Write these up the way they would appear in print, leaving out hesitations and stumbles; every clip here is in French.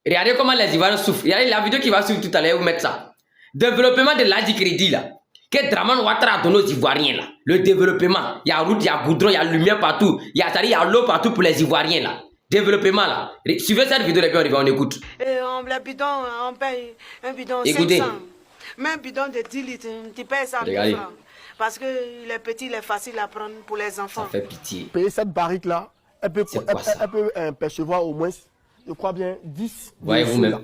Regardez comment les Ivoiriens souffrent. Regardez la vidéo qui va suivre tout à l'heure, vous mettez ça. Développement de l'ADI crédit là. Que Draman Ouattara a donné aux Ivoiriens là. Le développement. Il y a route, il y a goudron, il y a lumière partout. Il y a l'eau partout pour les Ivoiriens là. Développement là. Suivez cette vidéo et puis on écoute. Et le bidon, on paye un bidon Écoutez. 500. Mais un bidon de 10 litres, tu payes ça 1000 francs. Parce que les petits, il est facile à prendre pour les enfants. Ça fait pitié. Payer cette barrique là, elle peut percevoir au moins, je crois bien, 10. Voyez vous-même.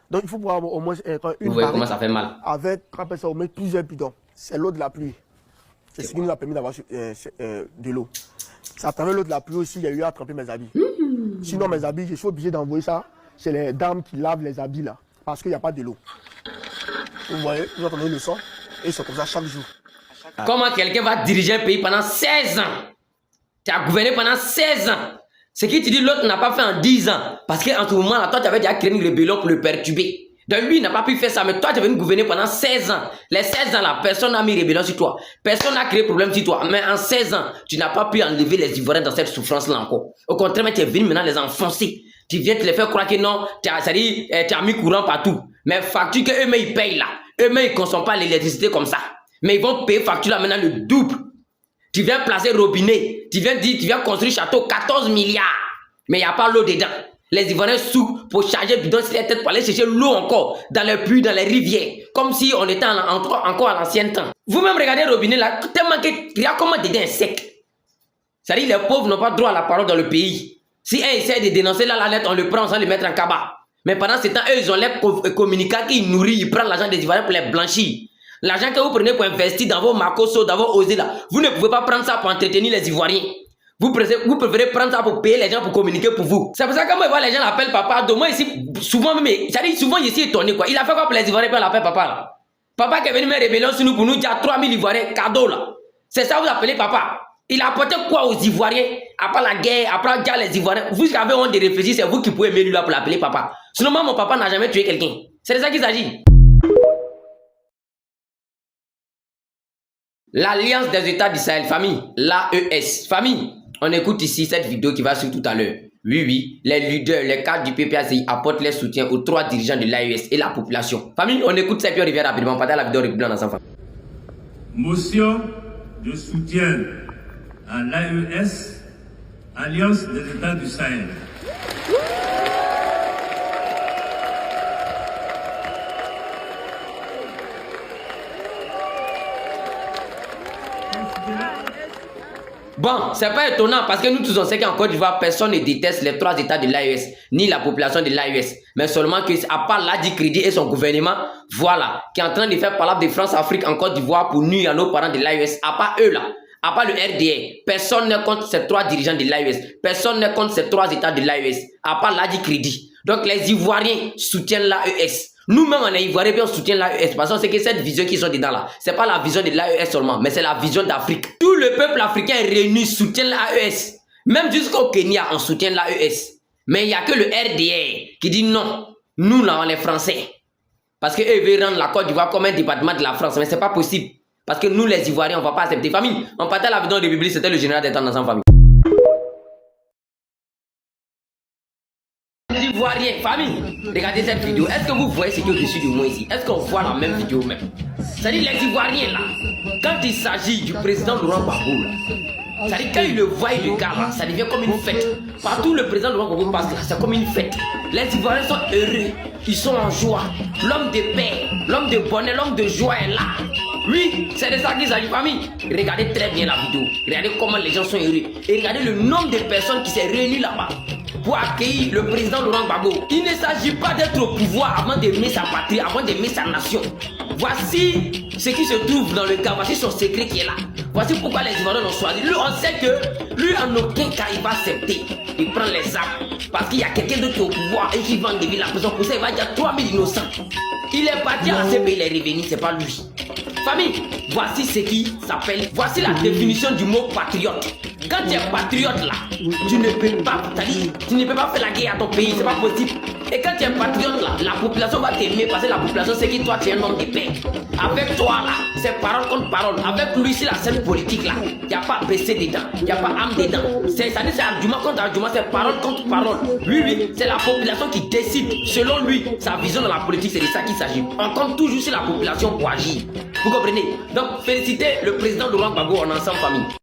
Donc il faut pouvoir au moins une vous voyez comment ça fait mal. Avec, on appelle ça au moins plusieurs bidons. C'est l'eau de la pluie. C'est ce qui nous a permis d'avoir de l'eau. C'est à travers l'eau de la pluie aussi, il y a eu à tremper mes habits. Sinon mes habits, je suis obligé d'envoyer ça chez les dames qui lavent les habits là. Parce qu'il n'y a pas de l'eau. Vous voyez, vous entendez le son. Et ils sont comme ça chaque jour. Comment quelqu'un va diriger un pays pendant 16 ans? Tu as gouverné pendant 16 ans. Ce qui te dit l'autre n'a pas fait en 10 ans. Parce qu'en ce moment là, toi tu avais déjà créé une rébellion pour le perturber. Donc lui il n'a pas pu faire ça, mais toi tu avais gouverné pendant 16 ans. Les 16 ans là, personne n'a mis rébellion sur toi. Personne n'a créé problème sur toi. Mais en 16 ans, tu n'as pas pu enlever les Ivoiriens dans cette souffrance là encore. Au contraire, tu es venu maintenant les enfoncer. Tu viens te les faire croire que non, tu as mis courant partout. Mais facture que eux-mêmes ils payent là. Eux-mêmes ils ne consomment pas l'électricité comme ça. Mais ils vont payer facture là maintenant le double. Tu viens placer robinet. Tu viens construire château 14 milliards. Mais il n'y a pas l'eau dedans. Les Ivoiriens souffrent pour charger le bidon sur les têtes pour aller chercher l'eau encore dans les puits, dans les rivières. Comme si on était encore à l'ancien temps. Vous-même regardez le robinet là, tellement que regarde comment dedans est sec. C'est-à-dire les pauvres n'ont pas droit à la parole dans le pays. Si un essaie de dénoncer là, la lettre, on le prend sans le mettre en cabas. Mais pendant ce temps, eux, ils ont les communicants qui nourrissent, ils prennent l'argent des Ivoiriens pour les blanchir. L'argent que vous prenez pour investir dans vos Makoso, dans vos Osé là, vous ne pouvez pas prendre ça pour entretenir les Ivoiriens. Vous préférez prendre ça pour payer les gens pour communiquer pour vous. C'est pour ça que quand moi, je vois les gens l'appellent papa. Donc moi ici, souvent même, c'est-à-dire souvent ici étonné quoi. Il a fait quoi pour les Ivoiriens puis on l'appelle papa là. Papa qui est venu mettre rébellion sur nous pour nous dire 3000 Ivoiriens cadeau là. C'est ça que vous appelez papa. Il a apporté quoi aux Ivoiriens? Après la guerre, après dire les Ivoiriens. Vous qui avez honte de réfléchir, c'est vous qui pouvez aimer lui là pour l'appeler papa. Sinon moi, mon papa n'a jamais tué quelqu'un. C'est de ça qu'il s'agit. L'Alliance des États du Sahel, famille, l'AES, famille. On écoute ici cette vidéo qui va suivre tout à l'heure. Oui, les leaders, les cadres du PPACI apportent leur soutien aux 3 dirigeants de l'AES et la population. Famille, on écoute ça et puis on revient rapidement. On partage la vidéo blanc dans famille. Motion de soutien à l'AES, Alliance des États du Sahel. Bon, c'est pas étonnant parce que nous tous on sait qu'en Côte d'Ivoire, personne ne déteste les 3 États de l'AES, ni la population de l'AES. Mais seulement que, à part l'ADI Crédit et son gouvernement, voilà, qui est en train de faire parler de France-Afrique en Côte d'Ivoire pour nuire à nos parents de l'AES, à part eux là, à part le RDA, personne ne compte ces 3 dirigeants de l'AES, personne ne compte ces 3 États de l'AES, à part l'ADI Crédit. Donc les Ivoiriens soutiennent l'AES. Nous-mêmes, on est Ivoiriens, on soutient l'AES parce qu'on sait que cette vision qu'ils ont dedans là, c'est pas la vision de l'AES seulement, mais c'est la vision d'Afrique. Tout le peuple africain réuni soutient l'AES. Même jusqu'au Kenya, on soutient l'AES. Mais il n'y a que le RDA qui dit non, nous là, on est Français. Parce qu'eux veulent rendre la Côte d'Ivoire comme un département de la France, mais c'est pas possible. Parce que nous, les Ivoiriens, on ne va pas accepter. Famille, on partait la vidéo de République, c'était le général des temps dans sa famille. Ivoiriens, famille, regardez cette vidéo. Est-ce que vous voyez ce qui est au-dessus de moi ici? Est-ce qu'on voit la même vidéo même? C'est-à-dire les Ivoiriens là, quand il s'agit du président Laurent Gbagbo là, c'est-à-dire quand il le voit, le gars là, ça devient comme une fête. Partout le président Laurent Gbagbo passe là, c'est comme une fête. Les Ivoiriens sont heureux, ils sont en joie. L'homme de paix, l'homme de bonheur, l'homme de joie est là. Oui, c'est de ça qu'il s'agit, famille. Regardez très bien la vidéo. Regardez comment les gens sont heureux. Et regardez le nombre de personnes qui s'est réunies là-bas pour accueillir le président Laurent Gbagbo. Il ne s'agit pas d'être au pouvoir avant d'aimer sa patrie, avant d'aimer sa nation. Voici ce qui se trouve dans le cas, voici son secret qui est là. Voici pourquoi les Ivoiriens l'ont choisi. Lui, on sait que lui, en aucun cas, il va accepter de prendre les armes. Parce qu'il y a quelqu'un d'autre au pouvoir et qui va enlever la prison. Pour ça, il va dire 3000 innocents. Il est parti à ce pays, il est revenu, c'est pas lui. Famille, voici ce qui s'appelle, voici la définition du mot patriote. Quand tu es patriote là, tu ne peux pas faire la guerre à ton pays, c'est pas possible. Et quand tu es patriote là, la population va t'aimer parce que la population sait que toi tu es un homme de paix. Avec toi là, c'est parole contre parole. Avec lui, c'est la scène politique là. Il n'y a pas baissé dedans, il n'y a pas âme dedans. C'est argument contre argument, c'est parole contre parole. Lui, c'est la population qui décide. Selon lui, sa vision dans la politique, c'est de ça qu'il s'agit. On compte toujours sur la population pour agir. Vous comprenez? Donc, félicitez le président Laurent Gbagbo, on est ensemble famille.